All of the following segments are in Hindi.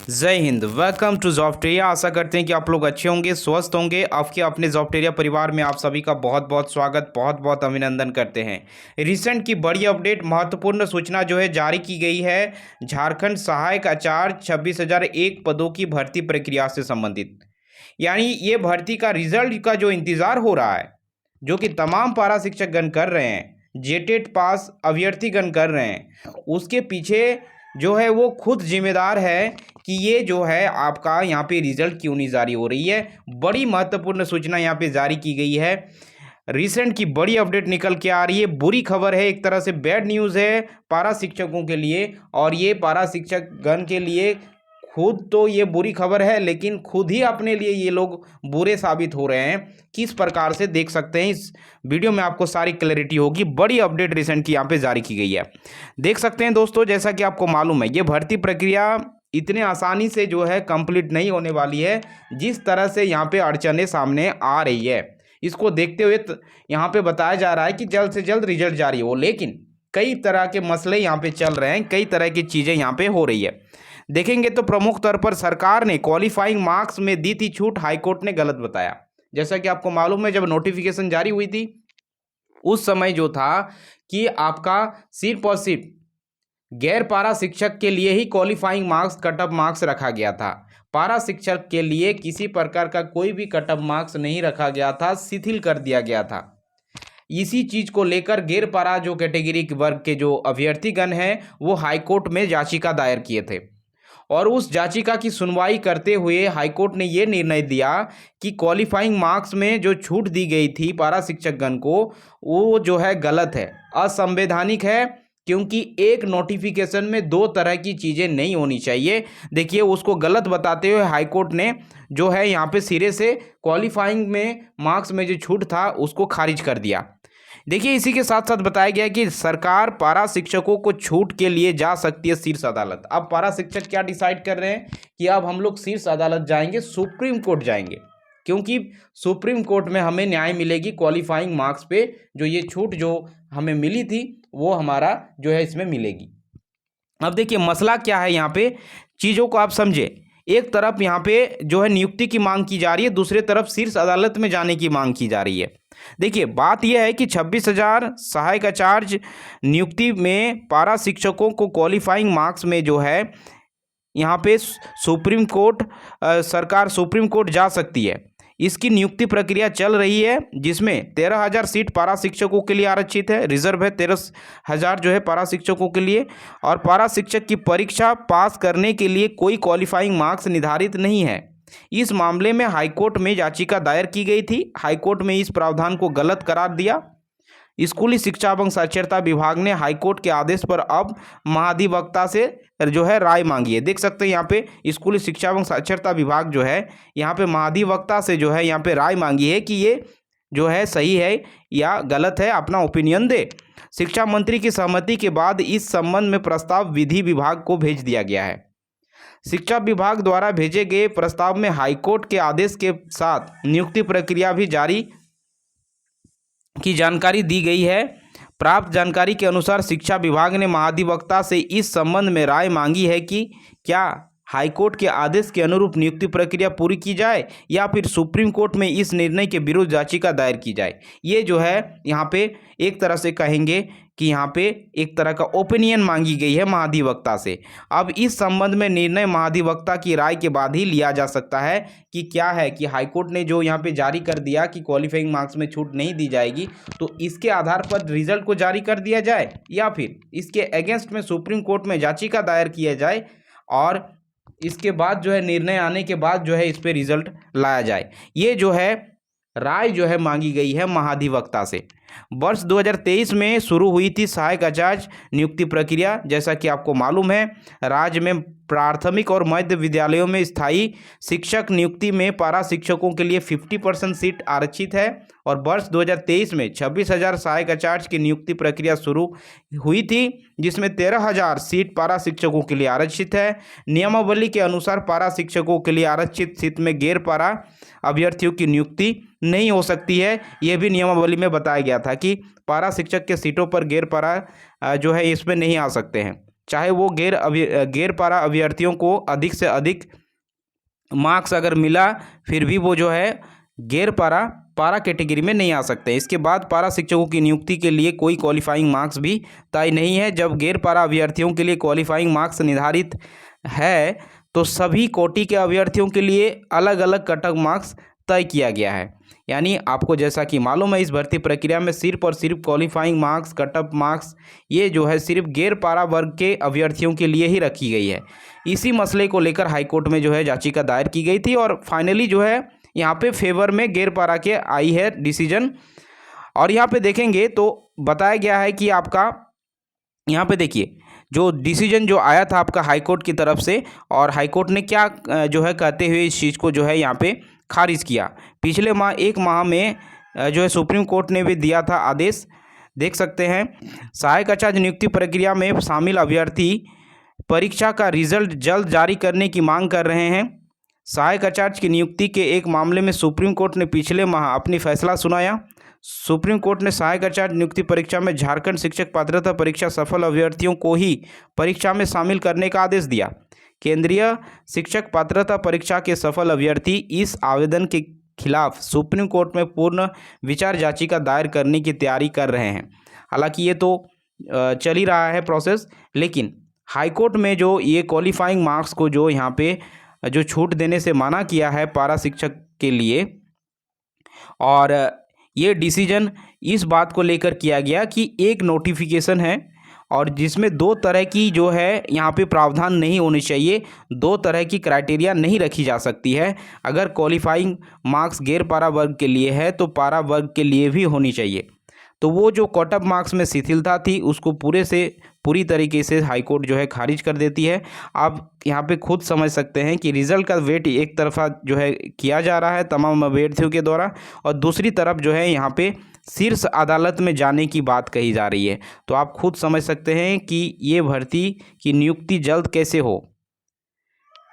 जय हिंद। Welcome to Jobteria. आशा करते हैं कि आप लोग अच्छे होंगे, स्वस्थ होंगे। आपके अपने जॉब्टेरिया परिवार में आप सभी का बहुत बहुत स्वागत, बहुत बहुत अभिनंदन करते हैं। रिसेंट की बड़ी अपडेट, महत्वपूर्ण सूचना जो है जारी की गई है झारखंड सहायक आचार्य 26,001 पदों की भर्ती प्रक्रिया से संबंधित। यानी ये भर्ती का रिजल्ट का जो इंतज़ार हो रहा है, जो कि तमाम पारा शिक्षकगण कर रहे हैं, जेटेट पास अभ्यर्थीगण कर रहे हैं, उसके पीछे जो है वो खुद जिम्मेदार है कि ये जो है आपका यहाँ पे रिजल्ट क्यों नहीं जारी हो रही है। बड़ी महत्वपूर्ण सूचना यहाँ पे जारी की गई है। रिसेंट की बड़ी अपडेट निकल के आ रही है। बुरी खबर है, एक तरह से बैड न्यूज़ है पारा शिक्षकों के लिए, और ये पारा शिक्षक गण के लिए खुद तो ये बुरी खबर है, लेकिन खुद ही अपने लिए ये लोग बुरे साबित हो रहे हैं। किस प्रकार से देख सकते हैं इस वीडियो में, आपको सारी क्लैरिटी होगी। बड़ी अपडेट रिसेंट की यहाँ पे जारी की गई है, देख सकते हैं दोस्तों। जैसा कि आपको मालूम है, ये भर्ती प्रक्रिया इतने आसानी से जो है कंप्लीट नहीं होने वाली है। जिस तरह से यहाँ पे अड़चनें सामने आ रही है, इसको देखते हुए यहाँ पे बताया जा रहा है कि जल्द से जल्द रिजल्ट जारी हो, लेकिन कई तरह के मसले यहाँ पे चल रहे हैं, कई तरह की चीज़ें यहाँ पे हो रही है। देखेंगे तो प्रमुख तौर पर सरकार ने क्वालिफाइंग मार्क्स में दी थी छूट, हाईकोर्ट ने गलत बताया। जैसा कि आपको मालूम है, जब नोटिफिकेशन जारी हुई थी उस समय जो था कि आपका सिर्फ और सिर्फ गैर पारा शिक्षक के लिए ही qualifying marks, cut off marks रखा गया था। पारा शिक्षक के लिए किसी प्रकार का कोई भी कट ऑफ मार्क्स नहीं रखा गया था, शिथिल कर दिया गया था। इसी चीज़ को लेकर गैर पारा जो कैटेगरी वर्ग के जो अभ्यर्थीगण हैं वो हाईकोर्ट में याचिका दायर किए थे, और उस याचिका की सुनवाई करते हुए हाईकोर्ट ने ये निर्णय दिया कि क्वालिफाइंग मार्क्स में जो छूट दी गई थी पारा शिक्षकगण को, वो जो है गलत है, असंवैधानिक है। क्योंकि एक नोटिफिकेशन में दो तरह की चीज़ें नहीं होनी चाहिए। देखिए, उसको गलत बताते हुए हाईकोर्ट ने जो है यहाँ पे सिरे से क्वालिफाइंग में मार्क्स में जो छूट था उसको खारिज कर दिया। देखिए, इसी के साथ साथ बताया गया कि सरकार पारा शिक्षकों को छूट के लिए जा सकती है शीर्ष अदालत। अब पारा शिक्षक क्या डिसाइड कर रहे हैं कि अब हम लोग शीर्ष अदालत जाएंगे, सुप्रीम कोर्ट जाएंगे, क्योंकि सुप्रीम कोर्ट में हमें न्याय मिलेगी। क्वालिफाइंग मार्क्स पे जो ये छूट जो हमें मिली थी वो हमारा जो है इसमें मिलेगी। अब देखिए मसला क्या है, यहाँ पे चीज़ों को आप समझे। एक तरफ यहाँ पे जो है नियुक्ति की मांग की जा रही है, दूसरे तरफ शीर्ष अदालत में जाने की मांग की जा रही है। देखिए, बात यह है कि 26,000 सहायक आचार्य नियुक्ति में पारा शिक्षकों को क्वालिफाइंग मार्क्स में जो है यहाँ पे सुप्रीम कोर्ट, सरकार सुप्रीम कोर्ट जा सकती है। इसकी नियुक्ति प्रक्रिया चल रही है, जिसमें 13,000 सीट पारा शिक्षकों के लिए आरक्षित है। रिजर्व है 13,000 जो है पारा शिक्षकों के लिए। और पारा शिक्षक की परीक्षा पास करने के लिए कोई क्वालिफाइंग मार्क्स निर्धारित नहीं है। इस मामले में हाईकोर्ट में याचिका दायर की गई थी। हाईकोर्ट में इस प्रावधान को गलत करार दिया। स्कूली शिक्षा एवं साक्षरता विभाग ने हाईकोर्ट के आदेश पर अब महाधिवक्ता से जो है राय मांगी है। देख सकते हैं यहाँ पे स्कूली शिक्षा एवं साक्षरता विभाग जो है यहाँ पे महाधिवक्ता से जो है यहाँ पे राय मांगी है कि ये जो है सही है या गलत है, अपना ओपिनियन दे। शिक्षा मंत्री की सहमति के बाद इस संबंध में प्रस्ताव विधि विभाग को भेज दिया गया है। शिक्षा विभाग द्वारा भेजे गए प्रस्ताव में हाईकोर्ट के आदेश के साथ नियुक्ति प्रक्रिया भी जारी की जानकारी दी गई है। प्राप्त जानकारी के अनुसार शिक्षा विभाग ने महाधिवक्ता से इस संबंध में राय मांगी है कि क्या हाईकोर्ट के आदेश के अनुरूप नियुक्ति प्रक्रिया पूरी की जाए या फिर सुप्रीम कोर्ट में इस निर्णय के विरुद्ध याचिका दायर की जाए। ये जो है यहाँ पे एक तरह से कहेंगे कि यहाँ पे एक तरह का ओपिनियन मांगी गई है महाधिवक्ता से। अब इस संबंध में निर्णय महाधिवक्ता की राय के बाद ही लिया जा सकता है कि क्या है कि हाईकोर्ट ने जो यहाँ पे जारी कर दिया कि क्वालिफाइंग मार्क्स में छूट नहीं दी जाएगी, तो इसके आधार पर रिजल्ट को जारी कर दिया जाए या फिर इसके अगेंस्ट में सुप्रीम कोर्ट में याचिका दायर किया जाए, और इसके बाद जो है निर्णय आने के बाद जो है इस पर रिजल्ट लाया जाए। ये जो है राय जो है मांगी गई है महाधिवक्ता से। वर्ष 2023 में शुरू हुई थी सहायक आचार्य नियुक्ति प्रक्रिया। जैसा कि आपको मालूम है, राज्य में प्राथमिक और मध्य विद्यालयों में स्थायी शिक्षक नियुक्ति में पारा शिक्षकों के लिए 50% सीट आरक्षित है, और वर्ष 2023 में 26,000 सहायक आचार्य की नियुक्ति प्रक्रिया शुरू हुई थी, जिसमें 13,000 सीट पारा शिक्षकों के लिए आरक्षित है। नियमावली के अनुसार पारा शिक्षकों के लिए आरक्षित सीट में गैर पारा अभ्यर्थियों की नियुक्ति नहीं हो सकती है। यह भी नियमावली में बताया गया था कि पारा शिक्षक के सीटों पर गैर पारा जो है इसमें नहीं आ सकते हैं। चाहे वो गैर पारा अभ्यर्थियों को अधिक से अधिक मार्क्स अगर मिला, फिर भी वो जो है गैर पारा कैटेगरी में नहीं आ सकते। इसके बाद पारा शिक्षकों की नियुक्ति के लिए कोई क्वालिफाइंग मार्क्स भी तय नहीं है। जब गैर पारा अभ्यर्थियों के लिए क्वालिफाइंग मार्क्स निर्धारित है तो सभी कोटि के अभ्यर्थियों के लिए अलग अलग कट ऑफ मार्क्स तय किया गया है। यानी आपको जैसा कि मालूम है, इस भर्ती प्रक्रिया में सिर्फ और सिर्फ qualifying marks, cut off marks ये जो है सिर्फ गैर पारा वर्ग के अभ्यर्थियों के लिए ही रखी गई है। इसी मसले को लेकर हाईकोर्ट में जो है याचिका दायर की गई थी और फाइनली जो है यहाँ पे फेवर में गैर पारा के आई है डिसीजन। और यहाँ पे देखेंगे तो बताया गया है कि आपका यहाँ पे देखिए जो डिसीजन जो आया था आपका हाईकोर्ट की तरफ से, और हाईकोर्ट ने क्या जो है कहते हुए इस चीज़ को जो है यहाँ पे खारिज किया। पिछले एक माह में जो है सुप्रीम कोर्ट ने भी दिया था आदेश, देख सकते हैं। सहायक आचार्य नियुक्ति प्रक्रिया में शामिल अभ्यर्थी परीक्षा का रिजल्ट जल्द जारी करने की मांग कर रहे हैं। सहायक आचार्य की नियुक्ति के एक मामले में सुप्रीम कोर्ट ने पिछले माह अपनी फैसला सुनाया। सुप्रीम कोर्ट ने सहायक आचार्य नियुक्ति परीक्षा में झारखंड शिक्षक पात्रता परीक्षा सफल अभ्यर्थियों को ही परीक्षा में शामिल करने का आदेश दिया। केंद्रीय शिक्षक पात्रता परीक्षा के सफल अभ्यर्थी इस आवेदन के खिलाफ सुप्रीम कोर्ट में पुनः विचार याचिका दायर करने की तैयारी कर रहे हैं। हालांकि ये तो चल ही रहा है प्रोसेस, लेकिन हाईकोर्ट में जो ये क्वालिफाइंग मार्क्स को जो यहाँ पे जो छूट देने से मना किया है पारा शिक्षक के लिए, और ये डिसीजन इस बात को लेकर किया गया कि एक नोटिफिकेशन है और जिसमें दो तरह की जो है यहाँ पे प्रावधान नहीं होने चाहिए, दो तरह की क्राइटेरिया नहीं रखी जा सकती है। अगर क्वालिफाइंग मार्क्स गैर पारा वर्ग के लिए है तो पारा वर्ग के लिए भी होनी चाहिए। तो वो जो कट ऑफ मार्क्स में शिथिलता थी उसको पूरी तरीके से हाईकोर्ट जो है खारिज कर देती है। आप यहाँ पे खुद समझ सकते हैं कि रिज़ल्ट का वेट एक तरफा जो है किया जा रहा है तमाम अभ्यर्थियों के द्वारा, और दूसरी तरफ जो है यहाँ पे शीर्ष अदालत में जाने की बात कही जा रही है। तो आप खुद समझ सकते हैं कि ये भर्ती की नियुक्ति जल्द कैसे हो।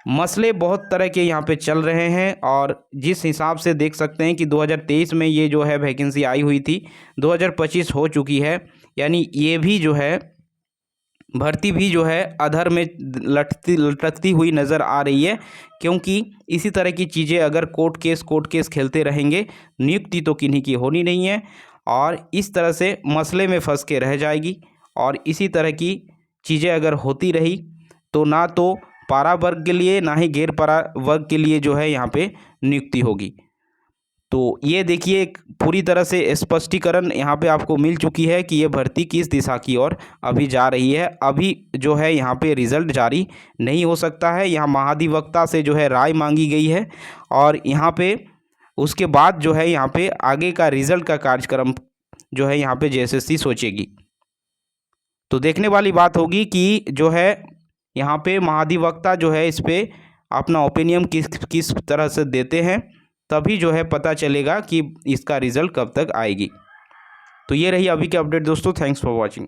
मसले बहुत तरह के यहाँ पे चल रहे हैं, और जिस हिसाब से देख सकते हैं कि 2023 में ये जो है वैकेंसी आई हुई थी, 2025 हो चुकी है, यानी ये भी जो है भर्ती भी जो है अधर में लटकती हुई नज़र आ रही है। क्योंकि इसी तरह की चीज़ें अगर कोर्ट केस खेलते रहेंगे, नियुक्ति तो किन्हीं की होनी नहीं है और इस तरह से मसले में फंस के रह जाएगी। और इसी तरह की चीज़ें अगर होती रही तो ना तो पारा वर्ग के लिए ना ही गैर पारा वर्ग के लिए जो है यहाँ पे नियुक्ति होगी। तो ये देखिए एक पूरी तरह से स्पष्टीकरण यहाँ पे आपको मिल चुकी है कि ये भर्ती किस दिशा की ओर अभी जा रही है। अभी जो है यहाँ पे रिज़ल्ट जारी नहीं हो सकता है, यहाँ महाधिवक्ता से जो है राय मांगी गई है और यहाँ पे उसके बाद जो है यहाँ पे आगे का रिज़ल्ट का कार्यक्रम जो है यहाँ पे JSSC सोचेगी। तो देखने वाली बात होगी कि जो है यहाँ पे महाधिवक्ता जो है इस पर अपना ओपिनियन किस तरह से देते हैं, तभी जो है पता चलेगा कि इसका रिज़ल्ट कब तक आएगी। तो ये रही अभी की अपडेट दोस्तों। Thanks for watching.